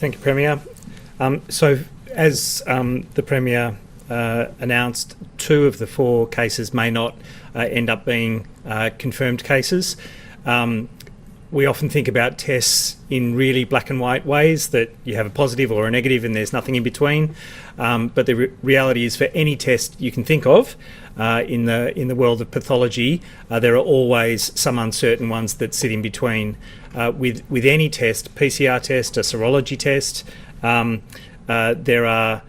Thank you, Premier. As the Premier announced, 2 of the 4 cases may not end up being confirmed cases. We often think about tests in really black and white ways, that you have a positive or a negative and there's nothing in between. But the reality is, for any test you can think of in the world of pathology, there are always some uncertain ones that sit in between. With any test, PCR test, a serology test, there are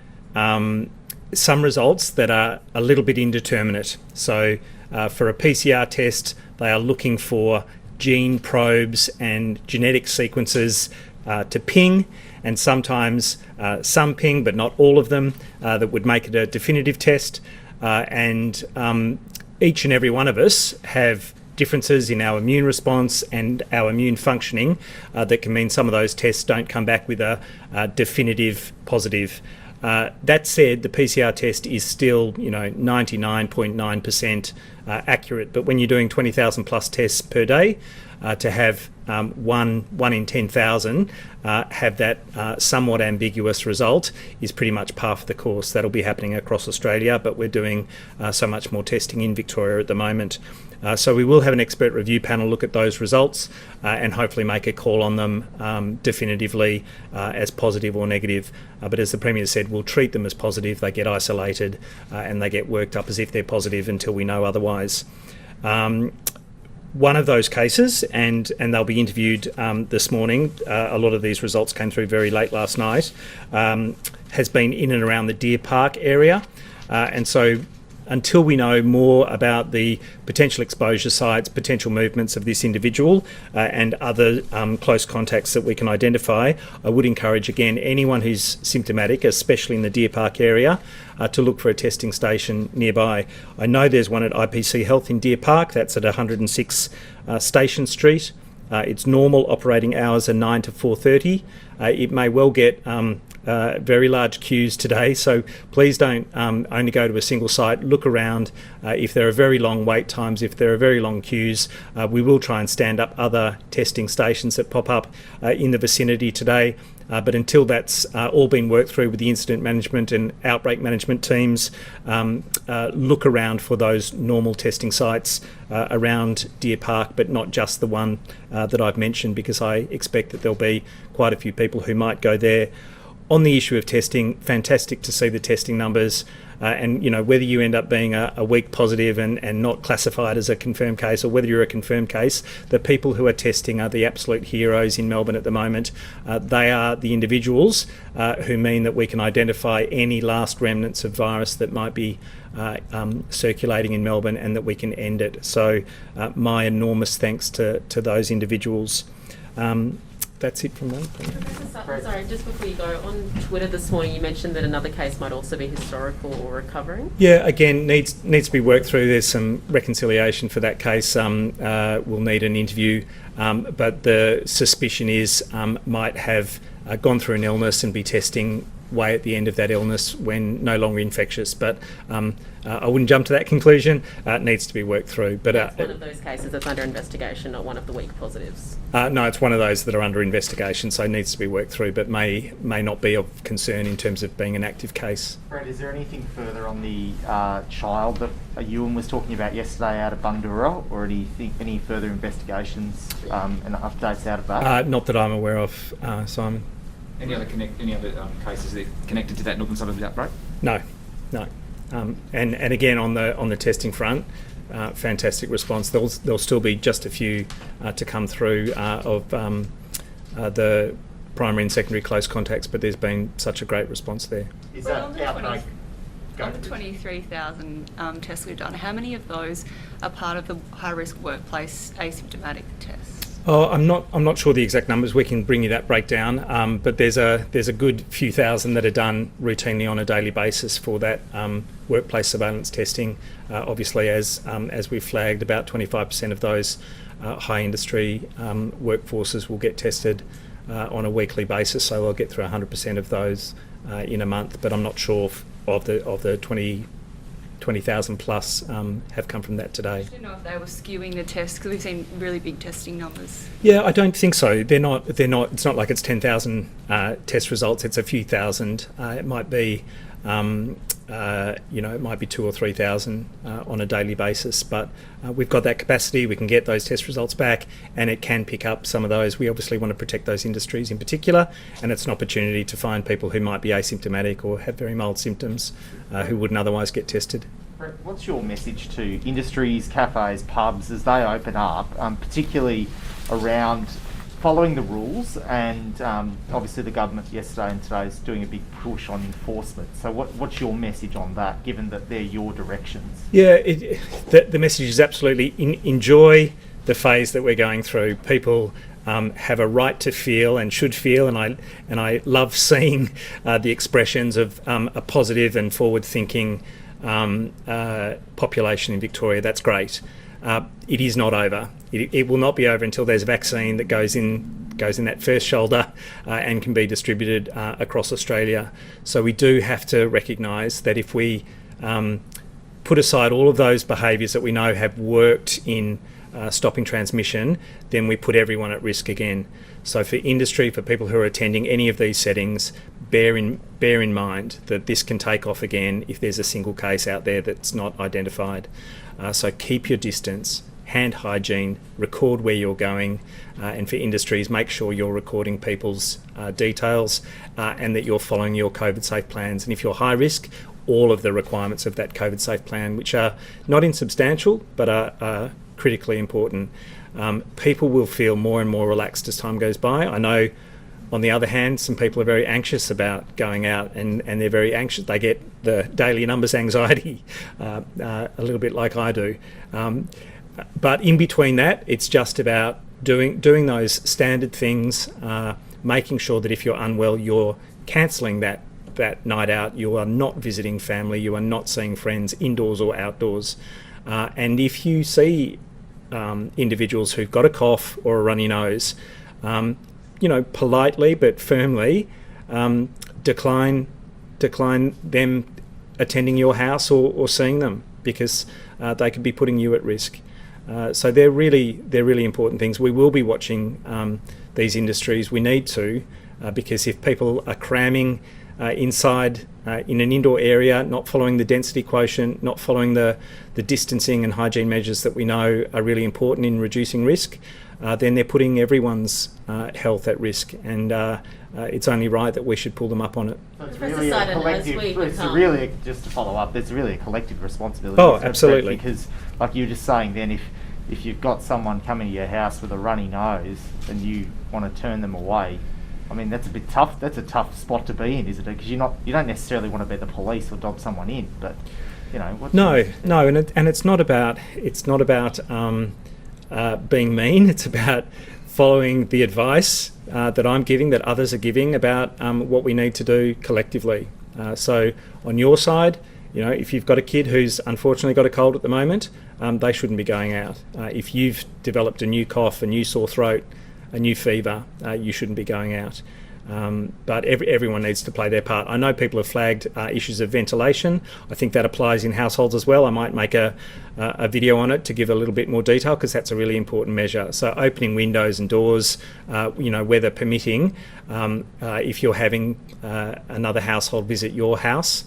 some results that are a little bit indeterminate. So for a PCR test, they are looking for gene probes and genetic sequences to ping, and sometimes some ping, but not all of them, that would make it a definitive test. And each and every one of us have differences in our immune response and our immune functioning that can mean some of those tests don't come back with a definitive positive. That said, the PCR test is still, 99.9% accurate. But when you're doing 20,000 plus tests per day, to have one in 10,000 have that somewhat ambiguous result is pretty much par for the course. That'll be happening across Australia, but we're doing so much more testing in Victoria at the moment. So we will have an expert review panel look at those results and hopefully make a call on them definitively as positive or negative. But as the Premier said, we'll treat them as positive. They get isolated and they get worked up as if they're positive until we know otherwise. One of those cases, and they'll be interviewed this morning, a lot of these results came through very late last night, has been in and around the Deer Park area. And so until we know more about the potential exposure sites, potential movements of this individual and other close contacts that we can identify, I would encourage, again, anyone who's symptomatic, especially in the Deer Park area, to look for a testing station nearby. I know there's one at IPC Health in Deer Park. That's at 106 Station Street. Its normal operating hours are 9 to 4:30. It may well get very large queues today, so please don't only go to a single site. Look around. If there are very long wait times, if there are very long queues, we will try and stand up other testing stations that pop up in the vicinity today. But until that's all been worked through with the incident management and outbreak management teams, look around for those normal testing sites around Deer Park, but not just the one that I've mentioned, because I expect that there'll be quite a few people who might go there. On the issue of testing, fantastic to see the testing numbers, and whether you end up being a weak positive and not classified as a confirmed case, or whether you're a confirmed case, the people who are testing are the absolute heroes in Melbourne at the moment. They are the individuals who mean that we can identify any last remnants of virus that might be circulating in Melbourne, and that we can end it. So my enormous thanks to those individuals. That's it from me. Sorry, just before you go, on Twitter this morning you mentioned that another case might also be historical or recovering. Yeah, again, needs to be worked through. There's some reconciliation for that case. We'll need an interview, but the suspicion is might have gone through an illness and be testing way at the end of that illness when no longer infectious. But I wouldn't jump to that conclusion. It needs to be worked through. But it's one of those cases that's under investigation, not one of the weak positives. No, it's one of those that are under investigation, so it needs to be worked through, but may not be of concern in terms of being an active case. Brett, is there anything further on the child that Ewan was talking about yesterday out of Bundoora, or do you think any further investigations and updates out of that? Not that I'm aware of, Simon. Any other cases that are connected to that northern side of the outbreak? No. And again, on the testing front, fantastic response. There'll still be just a few to come through of the primary and secondary close contacts, but there's been such a great response there. Is that outbreak? Of the 23,000 tests we've done, how many of those are part of the high-risk workplace asymptomatic tests? Oh, I'm not sure the exact numbers. We can bring you that breakdown, but there's a good few thousand that are done routinely on a daily basis for that workplace surveillance testing. Obviously, as we've flagged, about 25% of those high industry workforces will get tested on a weekly basis, so they'll get through 100% of those in a month. But I'm not sure of the 20,000 plus have come from that today. I don't know if they were skewing the tests because we've seen really big testing numbers. Yeah, I don't think so. They're not. It's not like it's 10,000 test results. It's a few thousand. It might be, it might be 2,000 or 3,000 on a daily basis. But we've got that capacity. We can get those test results back, and it can pick up some of those. We obviously want to protect those industries in particular, and it's an opportunity to find people who might be asymptomatic or have very mild symptoms who wouldn't otherwise get tested. Brett, what's your message to industries, cafes, pubs as they open up, particularly around following the rules? And obviously the government yesterday and today is doing a big push on enforcement. So what's your message on that, given that they're your directions? Yeah, the message is absolutely enjoy the phase that we're going through. People have a right to feel and should feel, and I love seeing the expressions of a positive and forward-thinking population in Victoria. That's great. It is not over. It will not be over until there's a vaccine that goes in that first shoulder and can be distributed across Australia. So we do have to recognise that if we put aside all of those behaviours that we know have worked in stopping transmission, then we put everyone at risk again. So for industry, for people who are attending any of these settings, bear in mind that this can take off again if there's a single case out there that's not identified. So keep your distance, hand hygiene, record where you're going, and for industries, make sure you're recording people's details and that you're following your COVID safe plans. And if you're high risk, all of the requirements of that COVID safe plan, which are not insubstantial but are critically important. People will feel more and more relaxed as time goes by. I know, on the other hand, some people are very anxious about going out and they're very anxious. They get the daily numbers anxiety, a little bit like I do. But in between that, it's just about doing those standard things, making sure that if you're unwell, you're cancelling that night out. You are not visiting family. You are not seeing friends indoors or outdoors. And if you see individuals who've got a cough or a runny nose, politely but firmly decline them attending your house or seeing them, because they could be putting you at risk. So they're really important things. We will be watching these industries. We need to, because if people are cramming inside in an indoor area, not following the density quotient, not following the distancing and hygiene measures that we know are really important in reducing risk, then they're putting everyone's health at risk, and it's only right that we should pull them up on it. So it's Professor really a Sutton, collective, as we it's become- really, just to follow up, there's really a collective responsibility. Oh, isn't it, Brett? absolutely. Because like you were just saying then, if you've got someone coming to your house with a runny nose and you want to turn them away, I mean, that's a bit tough. That's a tough spot to be in, isn't it? Because you don't necessarily want to be the police or dob someone in, but No, and it's not about being mean. It's about following the advice that I'm giving, that others are giving about what we need to do collectively. So on your side, if you've got a kid who's unfortunately got a cold at the moment, they shouldn't be going out. If you've developed a new cough, a new sore throat, a new fever, you shouldn't be going out. But everyone needs to play their part. I know people have flagged issues of ventilation. I think that applies in households as well. I might make a video on it to give a little bit more detail, because that's a really important measure. So opening windows and doors, weather permitting, if you're having another household visit your house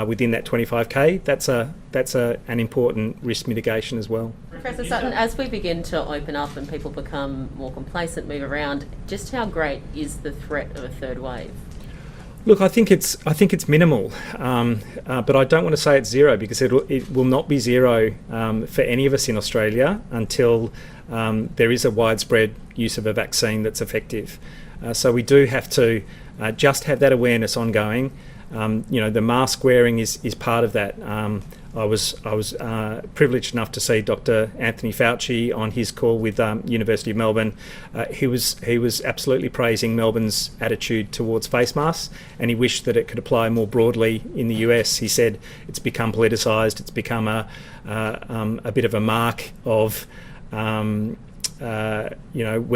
within that 25k, that's an important risk mitigation as well. Professor Sutton, as we begin to open up and people become more complacent, move around, just how great is the threat of a third wave? Look, I think it's minimal, but I don't want to say it's zero, because it will not be zero for any of us in Australia until there is a widespread use of a vaccine that's effective. So we do have to just have that awareness ongoing. The mask wearing is part of that. I was privileged enough to see Dr. Anthony Fauci on his call with University of Melbourne. He was absolutely praising Melbourne's attitude towards face masks, and he wished that it could apply more broadly in the US. He said it's become politicised. It's become a bit of a mark of where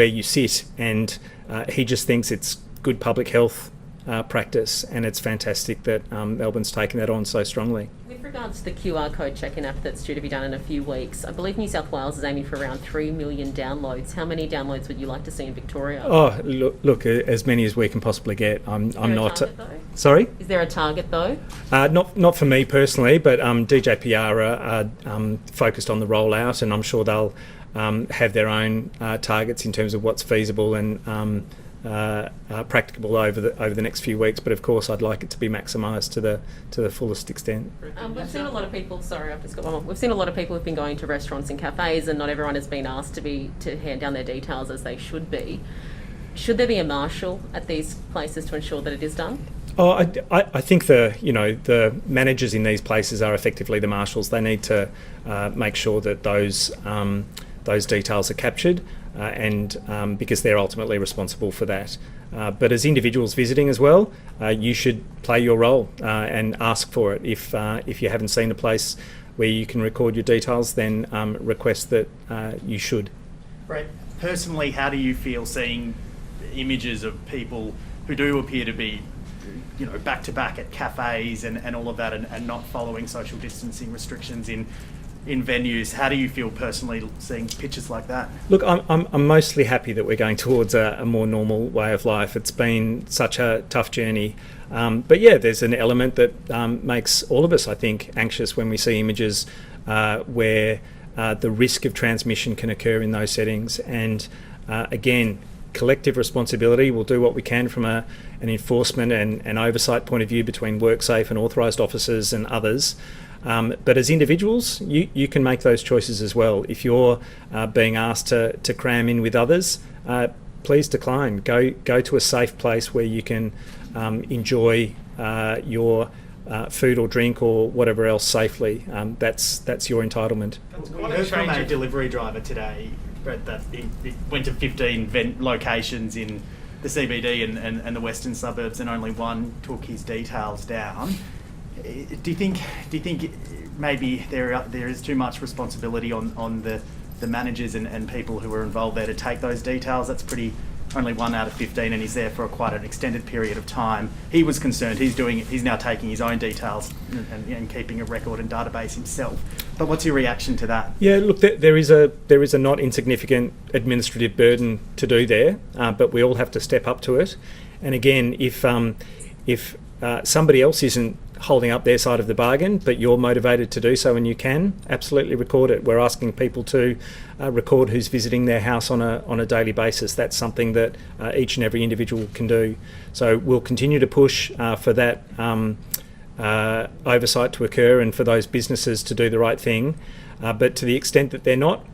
you sit, and he just thinks it's good public health practice, and it's fantastic that Melbourne's taken that on so strongly. With With regards to the QR code check-in app that's due to be done in a few weeks, I believe New South Wales is aiming for around 3 million downloads. How many downloads would you like to see in Victoria? Oh, look, as many as we can possibly get. I'm Is there a not. target, though? Sorry? Is there a target though? Not for me personally, but DJPR are focused on the rollout, and I'm sure they'll have their own targets in terms of what's feasible and practicable over the next few weeks. But of course, I'd like it to be maximised to the fullest extent. We've seen a lot of people. Sorry, I've just got one more. We've seen a lot of people who've been going to restaurants and cafes, and not everyone has been asked to hand down their details as they should be. Should there be a marshal at these places to ensure that it is done? Oh, I think the managers in these places are effectively the marshals. They need to make sure that those details are captured, and because they're ultimately responsible for that. But as individuals visiting as well, you should play your role and ask for it. If you haven't seen a place where you can record your details, then request that you should. Brett, personally, how do you feel seeing images of people who do appear to be, back to back at cafes and all of that, and not following social distancing restrictions in venues? How do you feel personally seeing pictures like that? Look, I'm mostly happy that we're going towards a more normal way of life. It's been such a tough journey. But yeah, there's an element that makes all of us, I think, anxious when we see images where the risk of transmission can occur in those settings. And again, collective responsibility. We'll do what we can from an enforcement and oversight point of view between WorkSafe and authorised officers and others. But as individuals, you can make those choices as well. If you're being asked to cram in with others, please decline. Go to a safe place where you can enjoy your food or drink or whatever else safely. That's your entitlement. We heard from a delivery driver today, Brett, that he went to 15 locations in the CBD and the western suburbs, and only one took his details down. Do you think maybe there is too much responsibility on the managers and people who are involved there to take those details? That's only 1 out of 15, and he's there for quite an extended period of time. He was concerned. He's now taking his own details and keeping a record and database himself. But what's your reaction to that? Yeah, look, there is a not insignificant administrative burden to do there, but we all have to step up to it. And again, if somebody else isn't holding up their side of the bargain, but you're motivated to do so and you can, absolutely record it. We're asking people to record who's visiting their house on a daily basis. That's something that each and every individual can do. So we'll continue to push for that oversight to occur and for those businesses to do the right thing. But to the extent that they're not,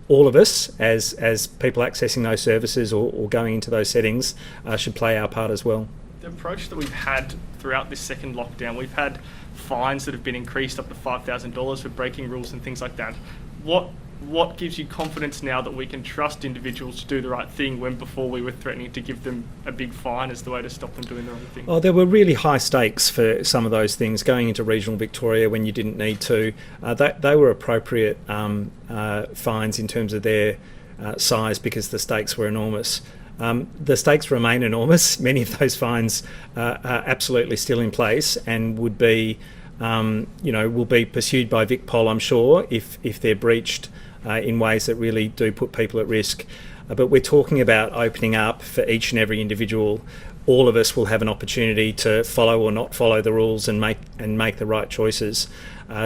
all of us as people accessing those services or going into those settings should play our part as well. The approach that we've had throughout this second lockdown, we've had fines that have been increased up to $5,000 for breaking rules and things like that. What gives you confidence now that we can trust individuals to do the right thing when before we were threatening to give them a big fine as the way to stop them doing the wrong thing? Oh, there were really high stakes for some of those things going into regional Victoria when you didn't need to. They were appropriate fines in terms of their size because the stakes were enormous. The stakes remain enormous. Many of those fines are absolutely still in place and would be, will be pursued by VicPol, I'm sure, if they're breached in ways that really do put people at risk. But we're talking about opening up for each and every individual. All of us will have an opportunity to follow or not follow the rules and make the right choices.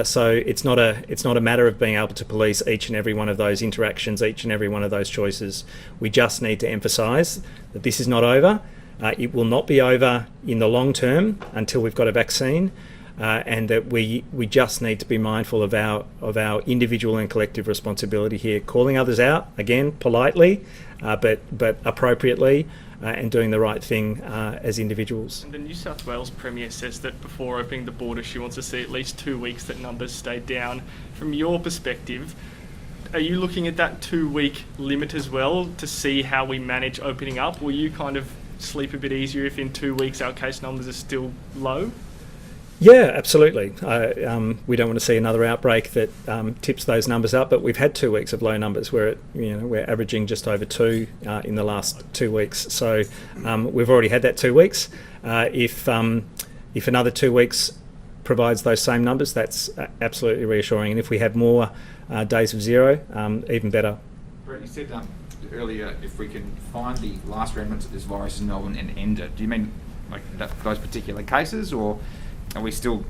So it's not a matter of being able to police each and every one of those interactions, each and every one of those choices. We just need to emphasise that this is not over. It will not be over in the long term until we've got a vaccine, and that we just need to be mindful of our individual and collective responsibility here, calling others out again politely, but appropriately. And doing the right thing as individuals. And the New South Wales Premier says that before opening the border, she wants to see at least 2 weeks that numbers stay down. From your perspective, are you looking at that 2-week limit as well to see how we manage opening up? Will you kind of sleep a bit easier if in 2 weeks our case numbers are still low? Yeah, absolutely. We don't want to see another outbreak that tips those numbers up, but we've had 2 weeks of low numbers. We're averaging just over 2 in the last 2 weeks. So we've already had that 2 weeks. If another 2 weeks provides those same numbers, that's absolutely reassuring. And if we have more days of zero, even better. Brett, you said earlier, if we can find the last remnants of this virus in Melbourne and end it, do you mean like those particular cases, or are we still,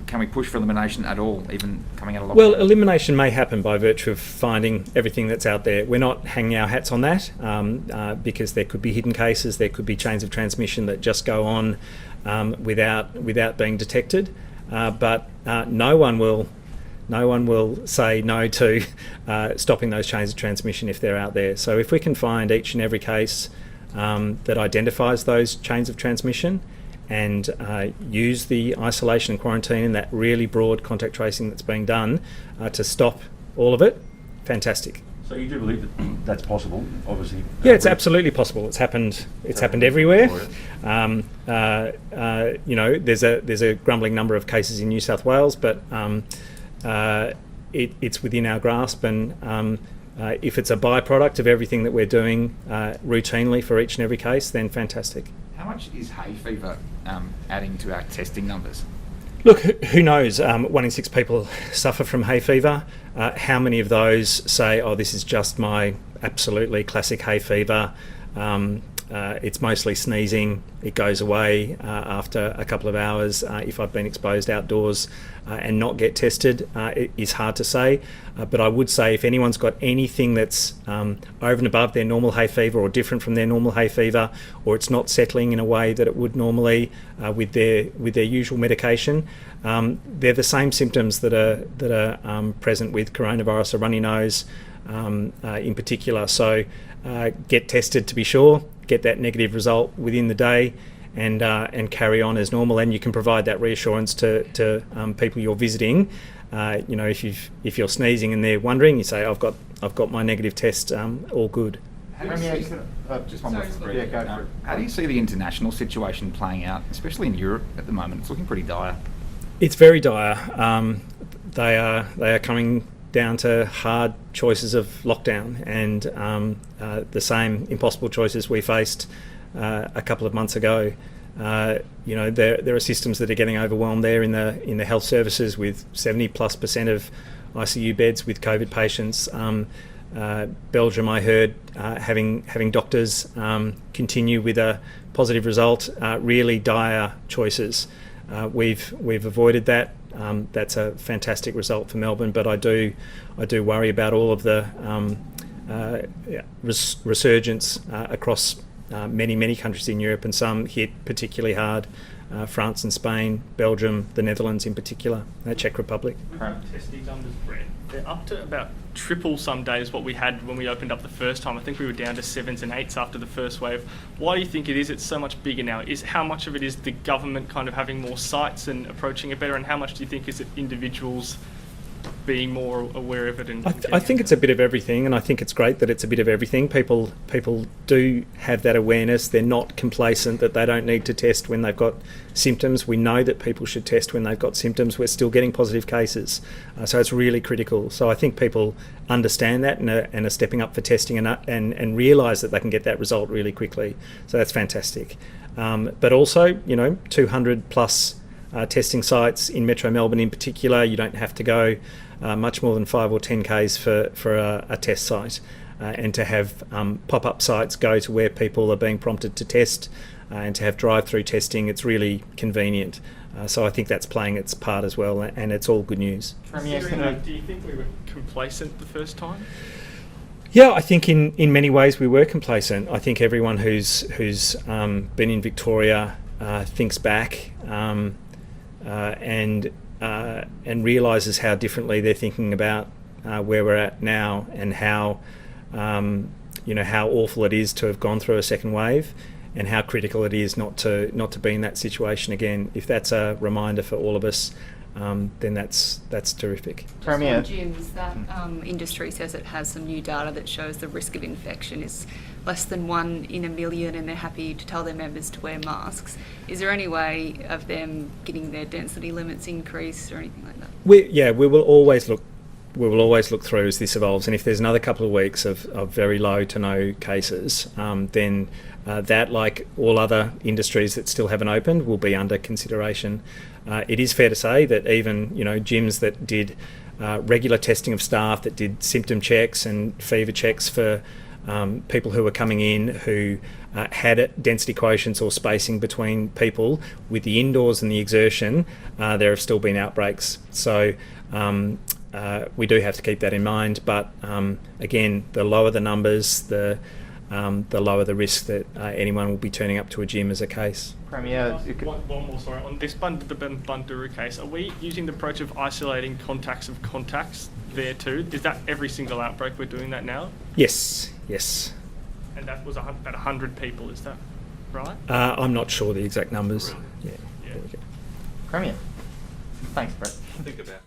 can we push for elimination at all, even coming out of lockdown? Well, elimination may happen by virtue of finding everything that's out there. We're not hanging our hats on that because there could be hidden cases, there could be chains of transmission that just go on without being detected. But no one will say no to stopping those chains of transmission if they're out there. So if we can find each and every case that identifies those chains of transmission and use the isolation and quarantine and that really broad contact tracing that's being done to stop all of it, fantastic. So you do believe that that's possible, obviously? Yeah, it's absolutely possible. It's happened everywhere. You know, there's a grumbling number of cases in New South Wales, but it's within our grasp, and if it's a byproduct of everything that we're doing routinely for each and every case, then fantastic. How much is hay fever adding to our testing numbers? Look, who knows? 1 in 6 people suffer from hay fever. How many of those say, oh, this is just my absolutely classic hay fever? It's mostly sneezing. It goes away after a couple of hours. If I've been exposed outdoors and not get tested, it is hard to say. But I would say if anyone's got anything that's over and above their normal hay fever or different from their normal hay fever, or it's not settling in a way that it would normally with their usual medication, they're the same symptoms that are present with coronavirus, a runny nose in particular. So get tested to be sure, get that negative result within the day, and carry on as normal. And you can provide that reassurance to people you're visiting. You know, if you're sneezing and they're wondering, you say, I've got my negative test, all good. Just one more. Yeah, go for it. How do you see the international situation playing out, especially in Europe at the moment? It's looking pretty dire. It's very dire. They are coming down to hard choices of lockdown, and the same impossible choices we faced a couple of months ago. You know, there are systems that are getting overwhelmed there in the health services with 70+% of ICU beds with COVID patients. Belgium, I heard, having doctors continue with a positive result. Really dire choices. We've avoided that. That's a fantastic result for Melbourne, but I do worry about all of the resurgence across many countries in Europe, and some hit particularly hard. France and Spain, Belgium, the Netherlands in particular, Czech Republic. Testing numbers, Brett, they're up to about triple some days what we had when we opened up the first time. I think we were down to 7s and 8s after the first wave. Why do you think it is? It's so much bigger now. How much of it is the government kind of having more sites and approaching it better, and how much do you think is it individuals being more aware of it? And I think it's a bit of everything, and I think it's great that it's a bit of everything. People do have that awareness. They're not complacent that they don't need to test when they've got symptoms. We know that people should test when they've got symptoms. We're still getting positive cases, so it's really critical. So I think people understand that and are stepping up for testing and realise that they can get that result really quickly. So that's fantastic. But also, you know, 200 plus testing sites in Metro Melbourne in particular. You don't have to go much more than 5 or 10 k's for a test site, and to have pop-up sites go to where people are being prompted to test, and to have drive-through testing, it's really convenient. So I think that's playing its part as well, and it's all good news. Do you think we were complacent the first time? Yeah, I think in many ways we were complacent. I think everyone who's been in Victoria thinks back and realises how differently they're thinking about where we're at now, and how how awful it is to have gone through a second wave, and how critical it is not to be in that situation again. If that's a reminder for all of us, then that's terrific. Just on gyms, that industry says it has some new data that shows the risk of infection is less than 1 in a million, and they're happy to tell their members to wear masks. Is there any way of them getting their density limits increased or anything like that? We will always look we will always look through as this evolves, and if there's another couple of weeks of very low to no cases, then that, like all other industries that still haven't opened, will be under consideration. It is fair to say that even gyms that did regular testing of staff, that did symptom checks and fever checks for people who were coming in who had density quotients or spacing between people, with the indoors and the exertion, there have still been outbreaks. So we do have to keep that in mind. But again, the lower the numbers, the lower the risk that anyone will be turning up to a gym as a case. Premier, One more, sorry. On this the Bunduru case, are we using the approach of isolating contacts of contacts there too? Is that every single outbreak we're doing that now? Yes. And that was about 100 people, is that right? I'm not sure the exact numbers. Yeah. Yeah. Premier. Thanks, Brett. Think about